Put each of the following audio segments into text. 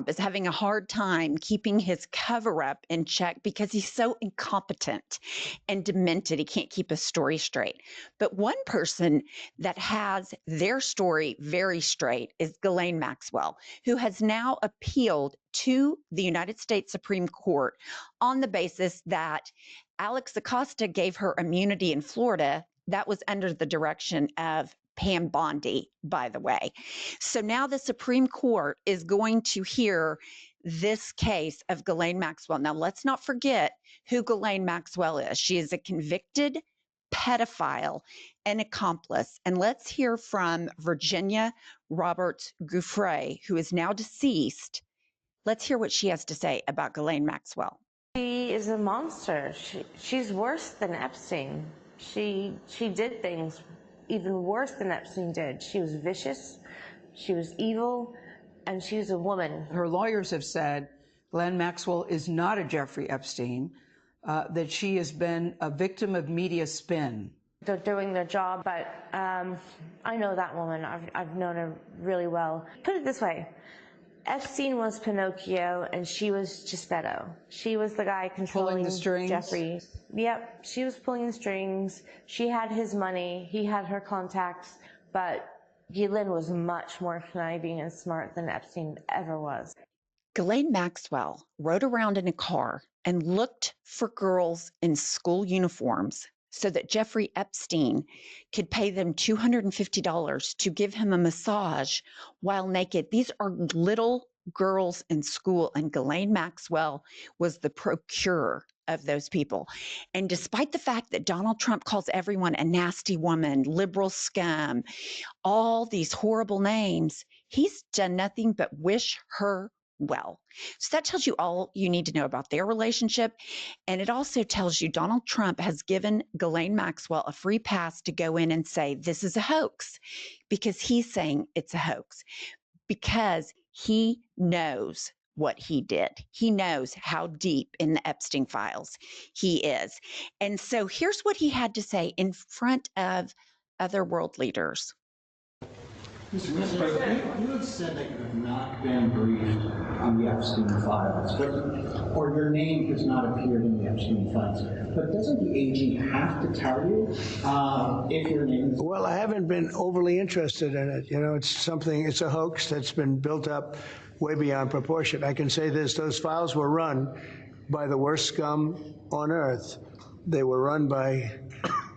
is having a hard time keeping his cover up in check because he's so incompetent and demented. He can't keep his story straight. But one person that has their story very straight is Ghislaine Maxwell, who has now appealed to the United States Supreme Court on the basis that Alex Acosta gave her immunity in Florida. That was under the direction of Pam Bondi, by the way. So now the Supreme Court is going to hear this case of Ghislaine Maxwell. Now, let's not forget who Ghislaine Maxwell is. She is a convicted pedophile and accomplice. And let's hear from Virginia Roberts Gouffre, who is now deceased. Let's hear what she has to say about Ghislaine Maxwell. She is a monster. She's worse than Epstein. She did things even worse than Epstein did. She was vicious, she was evil, and she was a woman. Her lawyers have said Ghislaine Maxwell is not a Jeffrey Epstein, that she has been a victim of media spin. They're doing their job, but I know that woman. I've known her really well. Put it this way. Epstein was Pinocchio, and she was Geppetto. She was the guy controlling the strings. Jeffrey. Yep, she was pulling the strings. She had his money. He had her contacts. But Ghislaine was much more conniving and smart than Epstein ever was. Ghislaine Maxwell rode around in a car and looked for girls in school uniforms so that Jeffrey Epstein could pay them $250 to give him a massage while naked. These are little girls in school, and Ghislaine Maxwell was the procurer of those people. And despite the fact that Donald Trump calls everyone a nasty woman, liberal scum, all these horrible names, he's done nothing but wish her well. So that tells you all you need to know about their relationship. And it also tells you Donald Trump has given Ghislaine Maxwell a free pass to go in and say, this is a hoax, because he's saying it's a hoax, because he knows what he did. He knows how deep in the Epstein files he is. And so here's what he had to say in front of other world leaders. Mr. President, you have said that you have not been briefed on the Epstein files, or your name has not appeared in the Epstein files. But doesn't the AG have to tell you if your name is... Well, I haven't been overly interested in it. You know, it's a hoax that's been built up way beyond proportion. I can say this, those files were run by the worst scum on earth. They were run by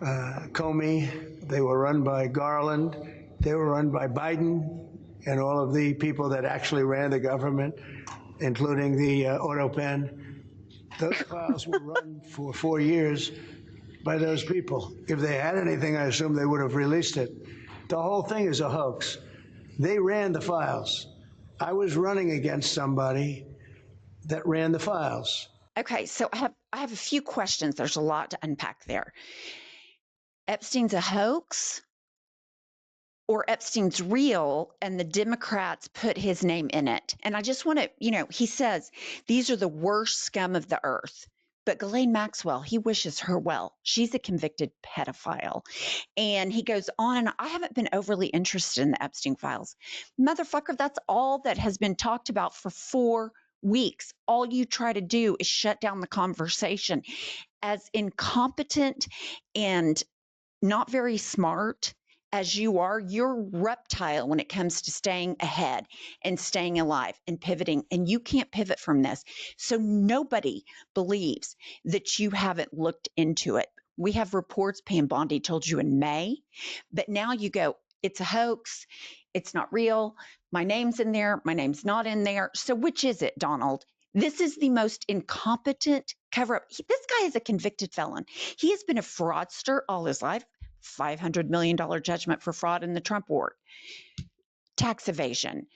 Comey, they were run by Garland, they were run by Biden and all of the people that actually ran the government, including the auto pen. Those files were run for 4 years by those people. If they had anything, I assume they would have released it. The whole thing is a hoax. They ran the files. I was running against somebody that ran the files. Okay, so I have a few questions. There's a lot to unpack there. Epstein's a hoax, or Epstein's real and the Democrats put his name in it? And I just want to, he says these are the worst scum of the earth. But Ghislaine Maxwell, he wishes her well. She's a convicted pedophile. And he goes on, and I haven't been overly interested in the Epstein files. Motherfucker, that's all that has been talked about for 4 weeks. All you try to do is shut down the conversation. As incompetent and not very smart as you are, you're reptile when it comes to staying ahead and staying alive and pivoting, and you can't pivot from this. So nobody believes that you haven't looked into it. We have reports Pam Bondi told you in May, but now you go, it's a hoax, it's not real, my name's in there, my name's not in there. So which is it, Donald? This is the most incompetent cover-up. This guy is a convicted felon. He has been a fraudster all his life. $500 million judgment for fraud in the Trump war, tax evasion,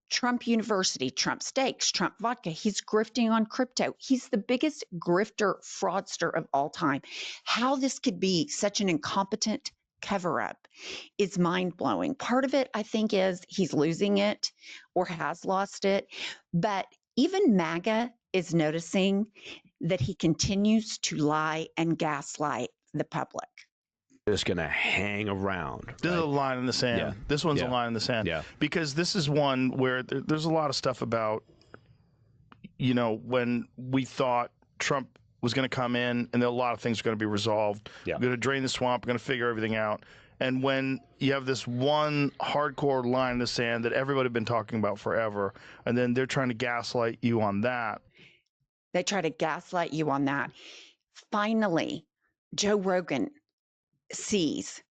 Trump University, Trump steaks, Trump vodka. He's grifting on crypto. He's the biggest grifter, fraudster of all time. How this could be such an incompetent cover-up is mind-blowing. Part of it, I think, is he's losing it or has lost it. But even MAGA is noticing that he continues to lie and gaslight the public. just going to hang around. This is a line in the sand. Yeah. This one's Yeah. a line in the sand. Yeah. Because this is one where there's a lot of stuff about, you know, when we thought Trump was going to come in and a lot of things are going to be resolved. Yeah. We're going to drain the swamp. We're going to figure everything out. And when you have this one hardcore line in the sand that everybody had been talking about forever, and then they're trying to gaslight you on that. They try to gaslight you on that. Finally, Joe Rogan sees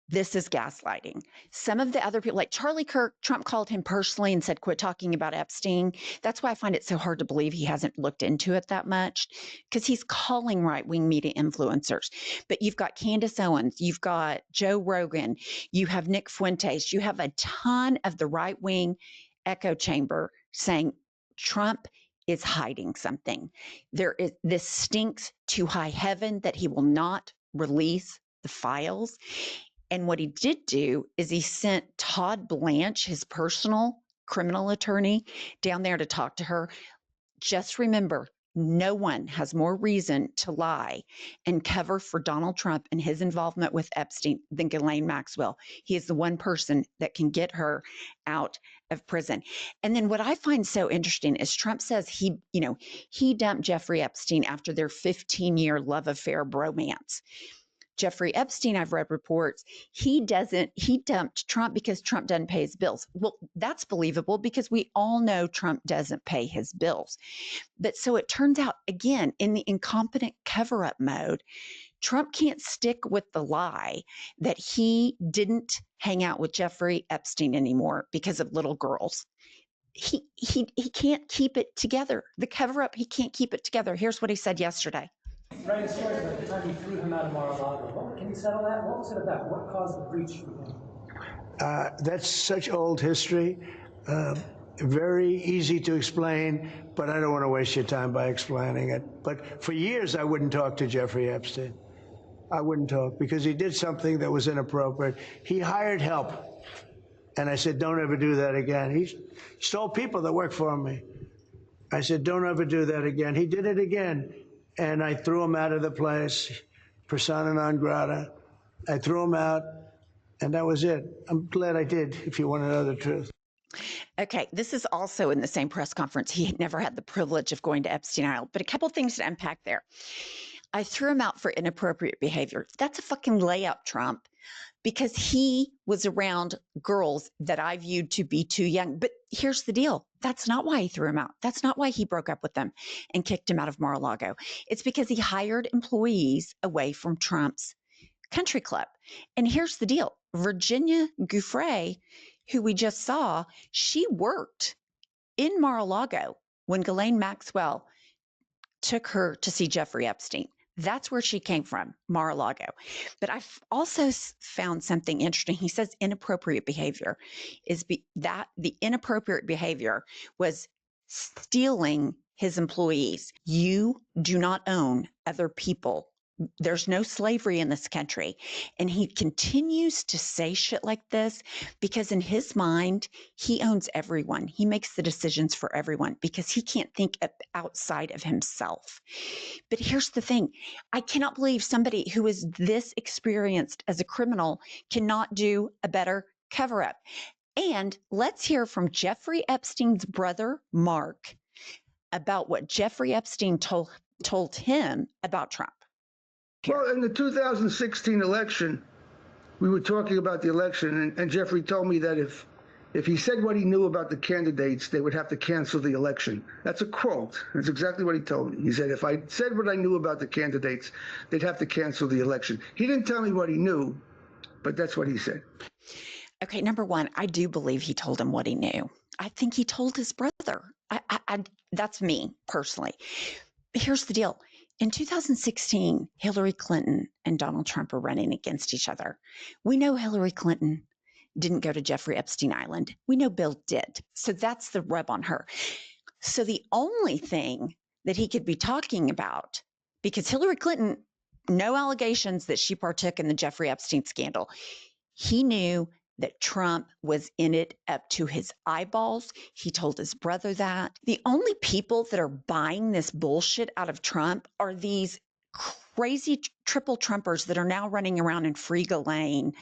this is gaslighting. Some of the other people, like Charlie Kirk, Trump called him personally and said, quit talking about Epstein. That's why I find it so hard to believe he hasn't looked into it that much, because he's calling right-wing media influencers. But you've got Candace Owens, you've got Joe Rogan, you have Nick Fuentes, you have a ton of the right-wing echo chamber saying Trump is hiding something. This stinks to high heaven that he will not release the files. And what he did do is he sent Todd Blanche, his personal criminal attorney, down there to talk to her. Just remember, no one has more reason to lie and cover for Donald Trump and his involvement with Epstein than Ghislaine Maxwell. He is the one person that can get her out of prison. And then what I find so interesting is Trump says he dumped Jeffrey Epstein after their 15-year love affair bromance. Jeffrey Epstein, I've read reports, he dumped Trump because Trump doesn't pay his bills. Well, that's believable because we all know Trump doesn't pay his bills. But so it turns out, again, in the incompetent cover-up mode, Trump can't stick with the lie that he didn't hang out with Jeffrey Epstein anymore because of little girls. He can't keep it together. The cover-up, he can't keep it together. Here's what he said yesterday. Writing stories about the time you threw him out of Mar-a-Lago. Can you settle that? What was it about? What caused the breach for him? That's such old history. Very easy to explain, but I don't want to waste your time by explaining it. But for years, I wouldn't talk to Jeffrey Epstein. I wouldn't talk because he did something that was inappropriate. He hired help. And I said, don't ever do that again. He stole people that work for me. I said, don't ever do that again. He did it again. And I threw him out of the place, persona non grata. I threw him out, and that was it. I'm glad I did, if you want to know the truth. Okay, this is also in the same press conference. He had never had the privilege of going to Epstein Island, but a couple things to unpack there. I threw him out for inappropriate behavior. That's a fucking layup, Trump, because he was around girls that I viewed to be too young. But here's the deal. That's not why he threw him out. That's not why he broke up with them and kicked him out of Mar-a-Lago. It's because he hired employees away from Trump's country club. And here's the deal. Virginia Giuffre, who we just saw, she worked in Mar-a-Lago when Ghislaine Maxwell took her to see Jeffrey Epstein. That's where she came from, Mar-a-Lago. But I've also found something interesting. He says inappropriate behavior is that the inappropriate behavior was stealing his employees. You do not own other people. There's no slavery in this country. And he continues to say shit like this because in his mind, he owns everyone. He makes the decisions for everyone because he can't think outside of himself. But here's the thing. I cannot believe somebody who is this experienced as a criminal cannot do a better cover-up. And let's hear from Jeffrey Epstein's brother, Mark, about what Jeffrey Epstein told him about Trump. Well, in the 2016 election, we were talking about the election, and Jeffrey told me that if he said what he knew about the candidates, they would have to cancel the election. That's a quote. That's exactly what he told me. He said, if I said what I knew about the candidates, they'd have to cancel the election. He didn't tell me what he knew, but that's what he said. Okay, number one, I do believe he told him what he knew. I think he told his brother. That's me, personally. Here's the deal. In 2016, Hillary Clinton and Donald Trump are running against each other. We know Hillary Clinton didn't go to Jeffrey Epstein Island. We know Bill did. So that's the rub on her. So the only thing that he could be talking about, because Hillary Clinton, no allegations that she partook in the Jeffrey Epstein scandal. He knew that Trump was in it up to his eyeballs. He told his brother that. The only people that are buying this bullshit out of Trump are these crazy triple Trumpers that are now running around in Free Ghislaine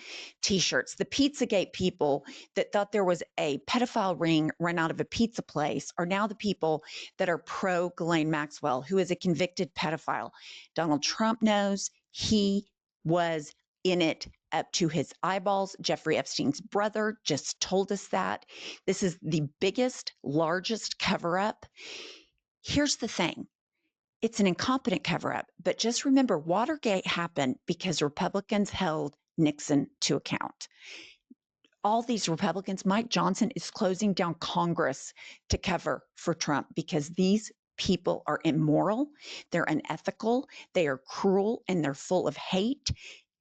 t-shirts, the Pizzagate people that thought there was a pedophile ring run out of a pizza place are now the people that are pro Ghislaine Maxwell, who is a convicted pedophile. Donald Trump knows he was in it up to his eyeballs. Jeffrey Epstein's brother just told us that. This is the biggest, largest cover-up. Here's the thing. It's an incompetent cover-up, but just remember, Watergate happened because Republicans held Nixon to account. All these Republicans, Mike Johnson is closing down Congress to cover for Trump because these people are immoral, they're unethical, they are cruel, and they're full of hate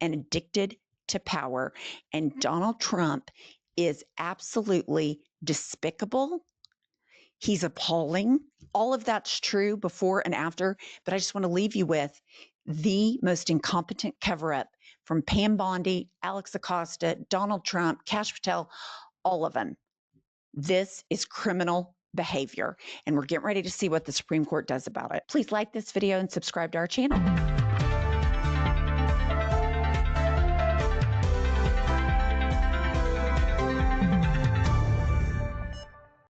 and addicted to power. And Donald Trump is absolutely despicable. He's appalling. All of that's true before and after, but I just want to leave you with the most incompetent cover-up from Pam Bondi, Alex Acosta, Donald Trump, Kash Patel, all of them. This is criminal behavior, and we're getting ready to see what the Supreme Court does about it. Please like this video and subscribe to our channel.